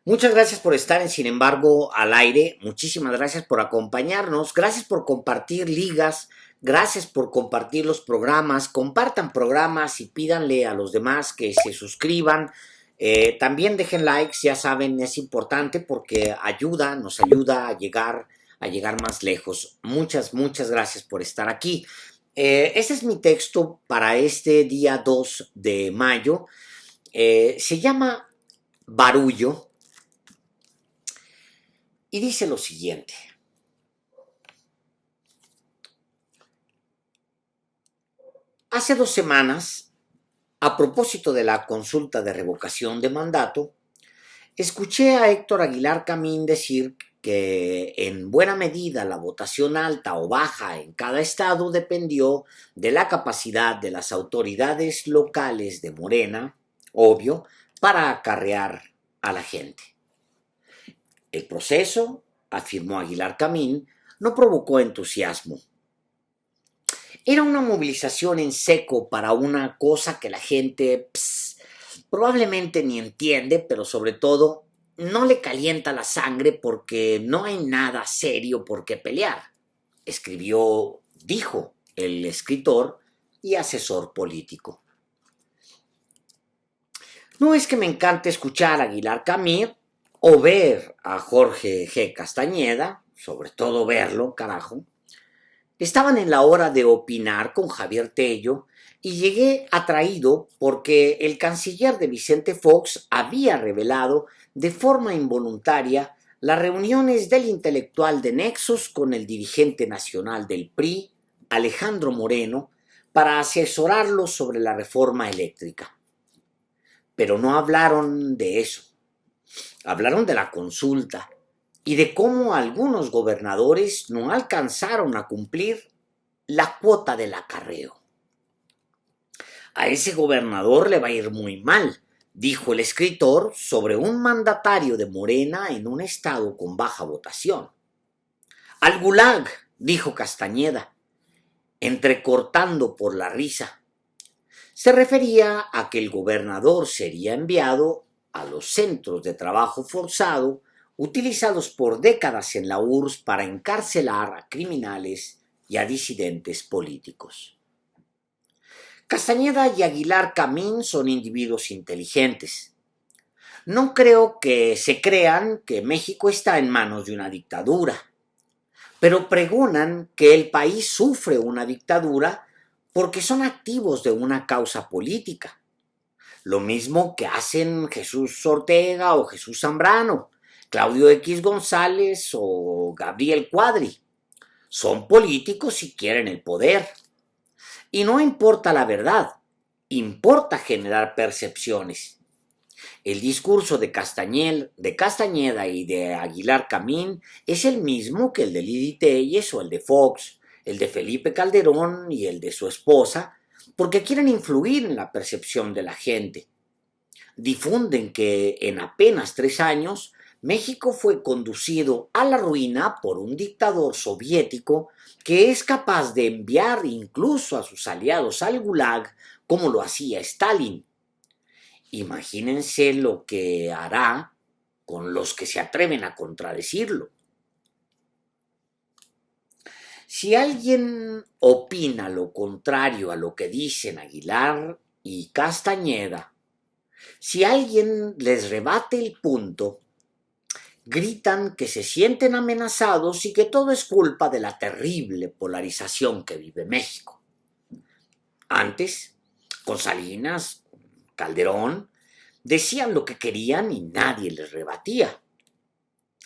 Muchas gracias por estar en Sin embargo al aire, muchísimas gracias por acompañarnos, gracias por compartir ligas, gracias por compartir los programas, compartan programas y pídanle a los demás que se suscriban. También dejen likes, ya saben, es importante porque nos ayuda a llegar más lejos. Muchas gracias por estar aquí. Este es mi texto para este día 2 de mayo. Se llama Barullo. Y dice lo siguiente: hace 2 semanas, a propósito de la consulta de revocación de mandato, escuché a Héctor Aguilar Camín decir que en buena medida la votación alta o baja en cada estado dependió de la capacidad de las autoridades locales de Morena, obvio, para acarrear a la gente. El proceso, afirmó Aguilar Camín, no provocó entusiasmo. Era una movilización en seco para una cosa que la gente probablemente ni entiende, pero sobre todo no le calienta la sangre porque no hay nada serio por qué pelear, dijo el escritor y asesor político. No es que me encante escuchar a Aguilar Camín o ver a Jorge G. Castañeda, sobre todo verlo, carajo. Estaban en la hora de opinar con Javier Tello y llegué atraído porque el canciller de Vicente Fox había revelado de forma involuntaria las reuniones del intelectual de Nexos con el dirigente nacional del PRI, Alejandro Moreno, para asesorarlo sobre la reforma eléctrica. Pero no hablaron de eso. Hablaron de la consulta y de cómo algunos gobernadores no alcanzaron a cumplir la cuota del acarreo. A ese gobernador le va a ir muy mal, dijo el escritor sobre un mandatario de Morena en un estado con baja votación. Al gulag, dijo Castañeda, entrecortando por la risa. Se refería a que el gobernador sería enviado a los centros de trabajo forzado utilizados por décadas en la URSS para encarcelar a criminales y a disidentes políticos. Castañeda y Aguilar Camín son individuos inteligentes. No creo que se crean que México está en manos de una dictadura, pero pregonan que el país sufre una dictadura porque son activos de una causa política. Lo mismo que hacen Jesús Ortega o Jesús Zambrano, Claudio X González o Gabriel Cuadri. Son políticos y quieren el poder. Y no importa la verdad, importa generar percepciones. El discurso de Castañeda y de Aguilar Camín es el mismo que el de Lili Telles o el de Fox, el de Felipe Calderón y el de su esposa, porque quieren influir en la percepción de la gente. Difunden que en apenas 3 años México fue conducido a la ruina por un dictador soviético que es capaz de enviar incluso a sus aliados al Gulag como lo hacía Stalin. Imagínense lo que hará con los que se atreven a contradecirlo. Si alguien opina lo contrario a lo que dicen Aguilar y Castañeda, si alguien les rebate el punto, gritan que se sienten amenazados y que todo es culpa de la terrible polarización que vive México. Antes, con Salinas, Calderón, decían lo que querían y nadie les rebatía.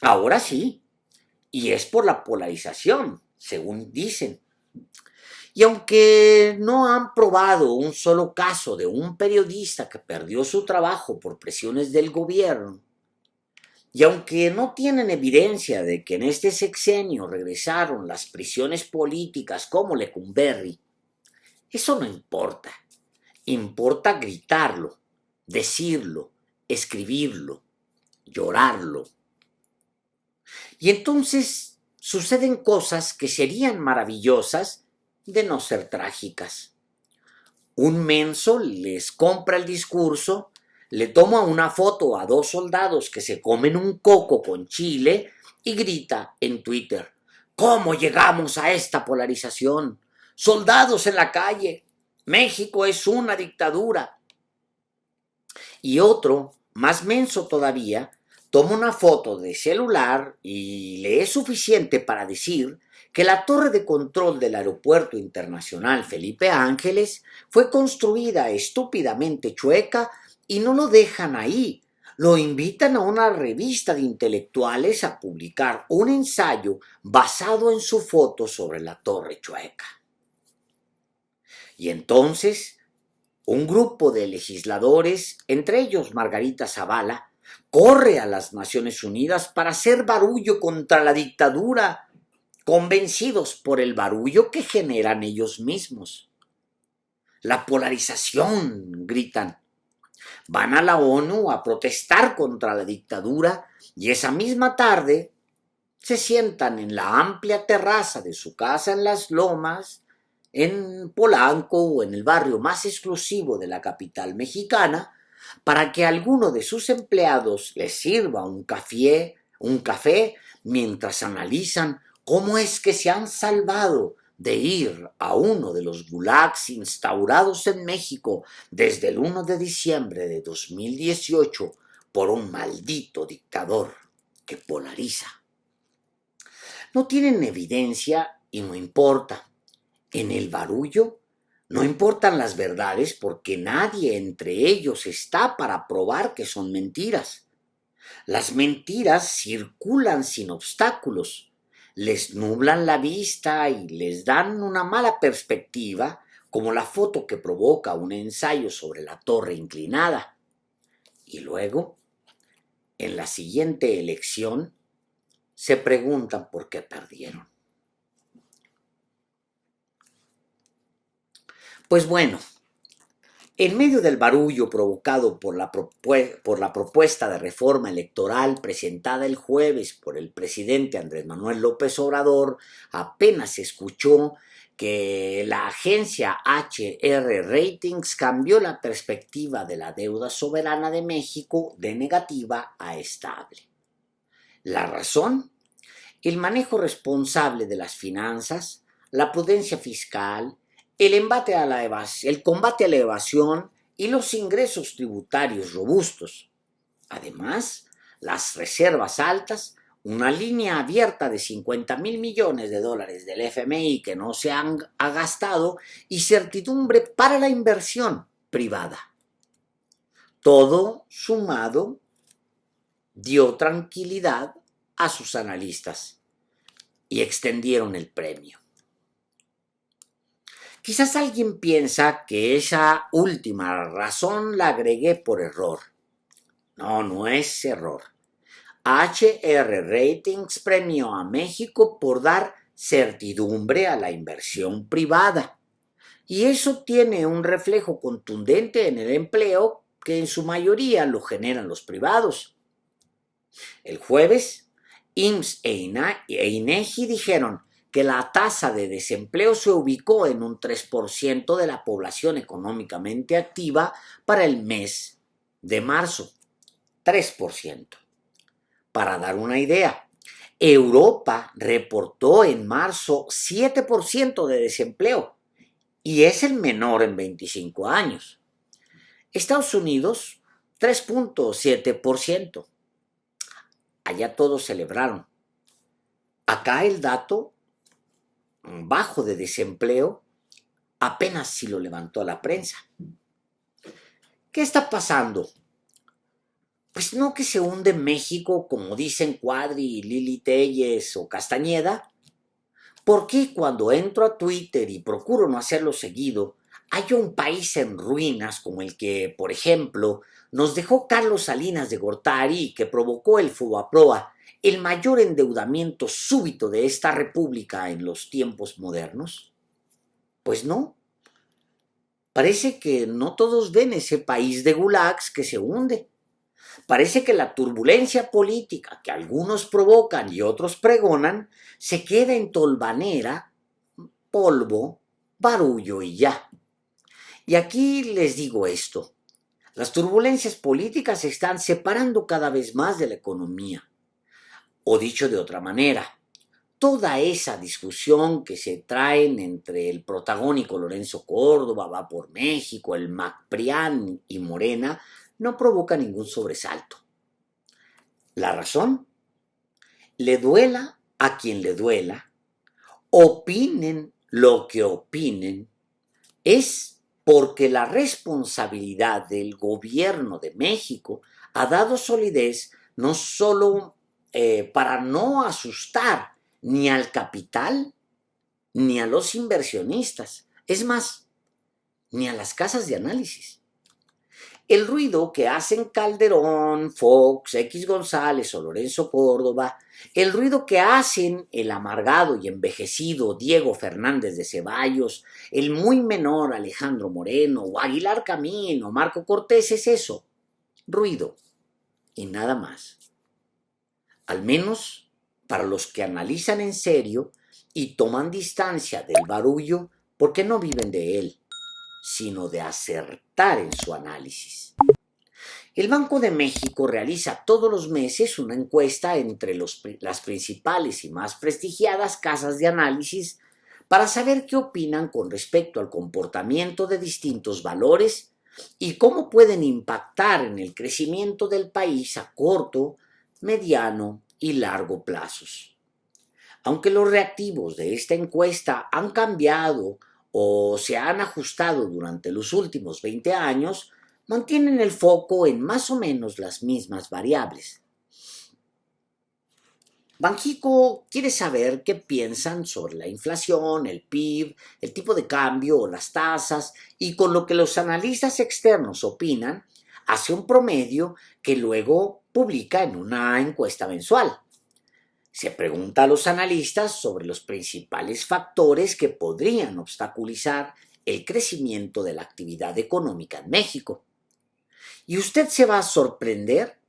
Ahora sí, y es por la polarización, según dicen. Y aunque no han probado un solo caso de un periodista que perdió su trabajo por presiones del gobierno, y aunque no tienen evidencia de que en este sexenio regresaron las prisiones políticas como Lecumberri, eso no importa. Importa gritarlo, decirlo, escribirlo, llorarlo. Y entonces suceden cosas que serían maravillosas de no ser trágicas. Un menso les compra el discurso, le toma una foto a dos soldados que se comen un coco con chile y grita en Twitter: ¿cómo llegamos a esta polarización? Soldados en la calle. México es una dictadura. Y otro, más menso todavía, toma una foto de celular y le es suficiente para decir que la torre de control del Aeropuerto Internacional Felipe Ángeles fue construida estúpidamente chueca y no lo dejan ahí. Lo invitan a una revista de intelectuales a publicar un ensayo basado en su foto sobre la torre chueca. Y entonces un grupo de legisladores, entre ellos Margarita Zavala, corre a las Naciones Unidas para hacer barullo contra la dictadura, convencidos por el barullo que generan ellos mismos. La polarización, gritan. Van a la ONU a protestar contra la dictadura y esa misma tarde se sientan en la amplia terraza de su casa en Las Lomas, en Polanco o en el barrio más exclusivo de la capital mexicana, para que alguno de sus empleados les sirva un café mientras analizan cómo es que se han salvado de ir a uno de los gulags instaurados en México desde el 1 de diciembre de 2018 por un maldito dictador que polariza. No tienen evidencia y no importa. En el barullo no importan las verdades porque nadie entre ellos está para probar que son mentiras. Las mentiras circulan sin obstáculos, les nublan la vista y les dan una mala perspectiva, como la foto que provoca un ensayo sobre la torre inclinada. Y luego, en la siguiente elección, se preguntan por qué perdieron. Pues bueno, en medio del barullo provocado por la propuesta de reforma electoral presentada el jueves por el presidente Andrés Manuel López Obrador, apenas se escuchó que la agencia HR Ratings cambió la perspectiva de la deuda soberana de México de negativa a estable. ¿La razón? El manejo responsable de las finanzas, la prudencia fiscal, el combate a la evasión y los ingresos tributarios robustos. Además, las reservas altas, una línea abierta de 50,000 millones de dólares del FMI que no se ha gastado y certidumbre para la inversión privada. Todo sumado dio tranquilidad a sus analistas y extendieron el premio. Quizás alguien piensa que esa última razón la agregué por error. No, no es error. HR Ratings premió a México por dar certidumbre a la inversión privada. Y eso tiene un reflejo contundente en el empleo que en su mayoría lo generan los privados. El jueves, IMSS e INEGI dijeron que la tasa de desempleo se ubicó en un 3% de la población económicamente activa para el mes de marzo. 3%. Para dar una idea, Europa reportó en marzo 7% de desempleo y es el menor en 25 años. Estados Unidos, 3.7%. Allá todos celebraron. Acá el dato bajo de desempleo apenas si lo levantó la prensa. ¿Qué está pasando? Pues no que se hunde México, como dicen Cuadri, Lili Telles o Castañeda. ¿Por qué cuando entro a Twitter y procuro no hacerlo seguido, hay un país en ruinas como el que, por ejemplo, nos dejó Carlos Salinas de Gortari y que provocó el Fobaproa, el mayor endeudamiento súbito de esta república en los tiempos modernos? Pues no. Parece que no todos ven ese país de gulags que se hunde. Parece que la turbulencia política que algunos provocan y otros pregonan se queda en tolvanera, polvo, barullo y ya. Y aquí les digo esto. Las turbulencias políticas se están separando cada vez más de la economía. O dicho de otra manera, toda esa discusión que se traen entre el protagónico Lorenzo Córdoba, Va por México, el MacPrián y Morena, no provoca ningún sobresalto. ¿La razón? Le duela a quien le duela, opinen lo que opinen, es porque la responsabilidad del gobierno de México ha dado solidez no solo para no asustar ni al capital ni a los inversionistas, es más, ni a las casas de análisis. El ruido que hacen Calderón, Fox, X González o Lorenzo Córdoba, el ruido que hacen el amargado y envejecido Diego Fernández de Ceballos, el muy menor Alejandro Moreno o Aguilar Camín o Marco Cortés es eso, ruido y nada más. Al menos para los que analizan en serio y toman distancia del barullo porque no viven de él, sino de acertar en su análisis. El Banco de México realiza todos los meses una encuesta entre las principales y más prestigiadas casas de análisis para saber qué opinan con respecto al comportamiento de distintos valores y cómo pueden impactar en el crecimiento del país a corto, mediano y largo plazos. Aunque los reactivos de esta encuesta han cambiado o se han ajustado durante los últimos 20 años, mantienen el foco en más o menos las mismas variables. Banxico quiere saber qué piensan sobre la inflación, el PIB, el tipo de cambio o las tasas, y con lo que los analistas externos opinan, hace un promedio que luego publica en una encuesta mensual. Se pregunta a los analistas sobre los principales factores que podrían obstaculizar el crecimiento de la actividad económica en México. Y usted se va a sorprender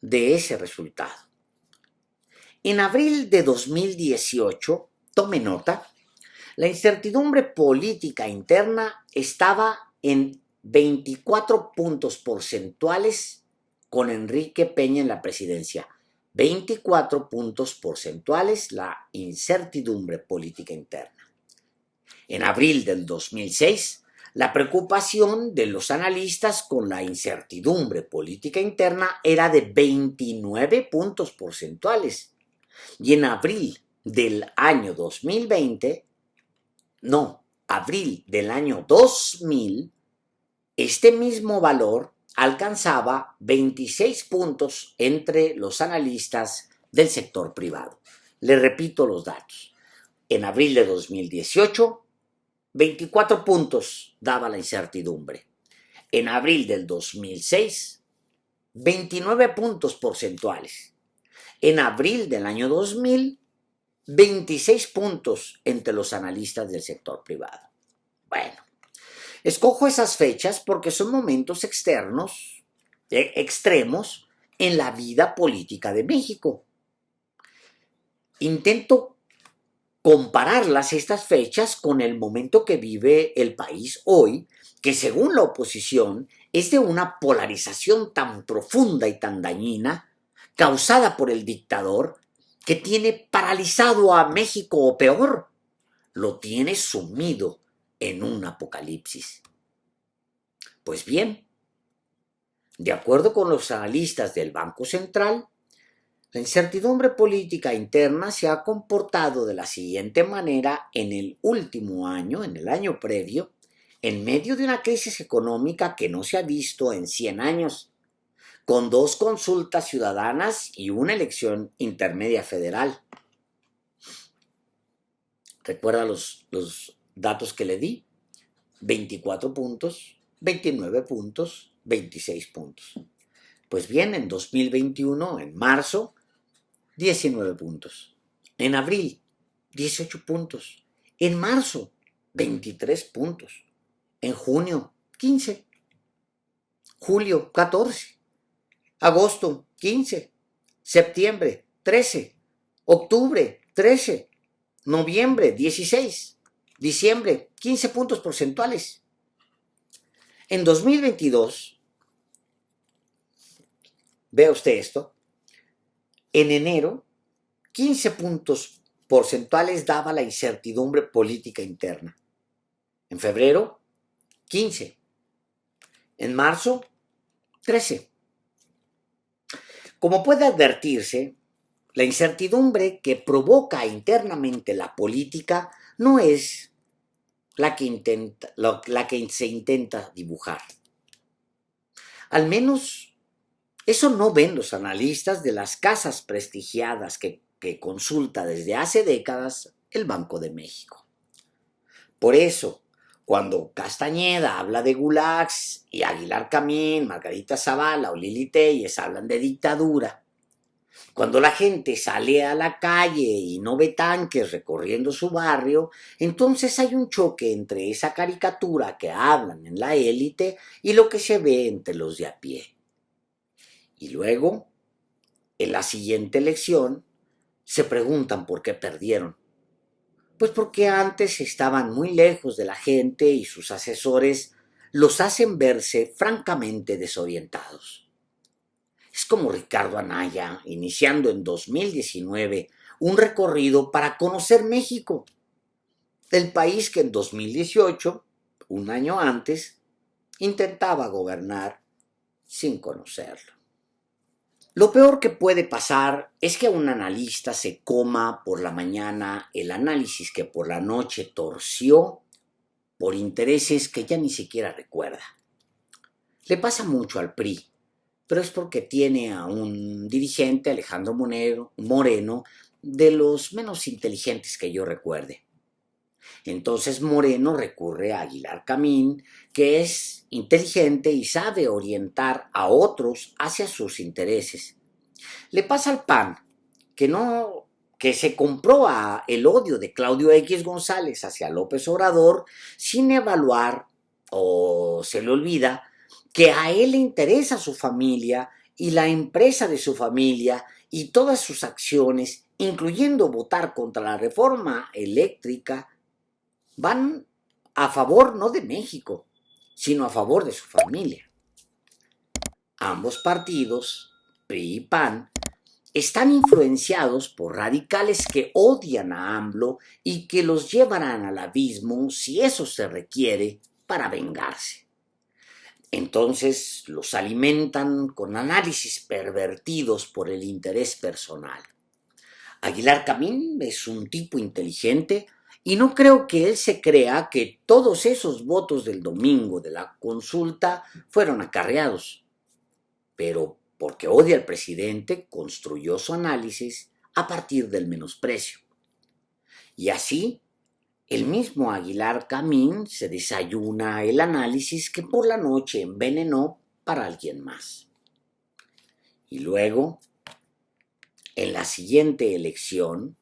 de ese resultado. En abril de 2018, tome nota, la incertidumbre política interna estaba en 24 puntos porcentuales con Enrique Peña en la presidencia. 24 puntos porcentuales la incertidumbre política interna. En abril del 2006, la preocupación de los analistas con la incertidumbre política interna era de 29 puntos porcentuales. Y en abril del año 2020, abril del año 2000, este mismo valor alcanzaba 26 puntos entre los analistas del sector privado. Le repito los datos. En abril de 2018, 24 puntos daba la incertidumbre. En abril del 2006, 29 puntos porcentuales. En abril del año 2000, 26 puntos entre los analistas del sector privado. Bueno, escojo esas fechas porque son momentos extremos en la vida política de México. Intento compararlas estas fechas con el momento que vive el país hoy, que según la oposición es de una polarización tan profunda y tan dañina, causada por el dictador, que tiene paralizado a México o peor, lo tiene sumido en un apocalipsis. Pues bien, de acuerdo con los analistas del Banco Central, la incertidumbre política interna se ha comportado de la siguiente manera en el último año, en el año previo, en medio de una crisis económica que no se ha visto en 100 años, con 2 consultas ciudadanas y una elección intermedia federal. ¿Recuerda los datos que le di? 24 puntos, 29 puntos, 26 puntos. Pues bien, en 2021, en marzo, 19 puntos. En abril, 18 puntos. En marzo, 23 puntos. En junio, 15. Julio, 14. Agosto, 15. Septiembre, 13. Octubre, 13. Noviembre, 16. Diciembre, 15 puntos porcentuales. En 2022, vea usted esto, en enero, 15 puntos porcentuales daba la incertidumbre política interna. En febrero, 15. En marzo, 13. Como puede advertirse, la incertidumbre que provoca internamente la política no es la que se intenta dibujar. Al menos eso no ven los analistas de las casas prestigiadas que consulta desde hace décadas el Banco de México. Por eso, cuando Castañeda habla de gulags y Aguilar Camín, Margarita Zavala o Lili Téllez hablan de dictadura, cuando la gente sale a la calle y no ve tanques recorriendo su barrio, entonces hay un choque entre esa caricatura que hablan en la élite y lo que se ve entre los de a pie. Y luego, en la siguiente elección, se preguntan por qué perdieron. Pues porque antes estaban muy lejos de la gente y sus asesores los hacen verse francamente desorientados. Es como Ricardo Anaya iniciando en 2019 un recorrido para conocer México, el país que en 2018, un año antes, intentaba gobernar sin conocerlo. Lo peor que puede pasar es que un analista se coma por la mañana el análisis que por la noche torció por intereses que ya ni siquiera recuerda. Le pasa mucho al PRI, pero es porque tiene a un dirigente, Alejandro Moreno, de los menos inteligentes que yo recuerde. Entonces Moreno recurre a Aguilar Camín, que es inteligente y sabe orientar a otros hacia sus intereses. Le pasa al PAN, que se compró el odio de Claudio X González hacia López Obrador sin evaluar, o se le olvida, que a él le interesa su familia y la empresa de su familia y todas sus acciones, incluyendo votar contra la reforma eléctrica, van a favor no de México, sino a favor de su familia. Ambos partidos, PRI y PAN, están influenciados por radicales que odian a AMLO y que los llevarán al abismo si eso se requiere para vengarse. Entonces los alimentan con análisis pervertidos por el interés personal. Aguilar Camín es un tipo inteligente y no creo que él se crea que todos esos votos del domingo de la consulta fueron acarreados. Pero porque odia al presidente, construyó su análisis a partir del menosprecio. Y así, el mismo Aguilar Camín se desayuna el análisis que por la noche envenenó para alguien más. Y luego, en la siguiente elección,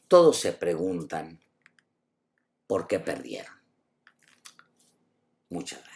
todos se preguntan por qué perdieron. Muchas gracias.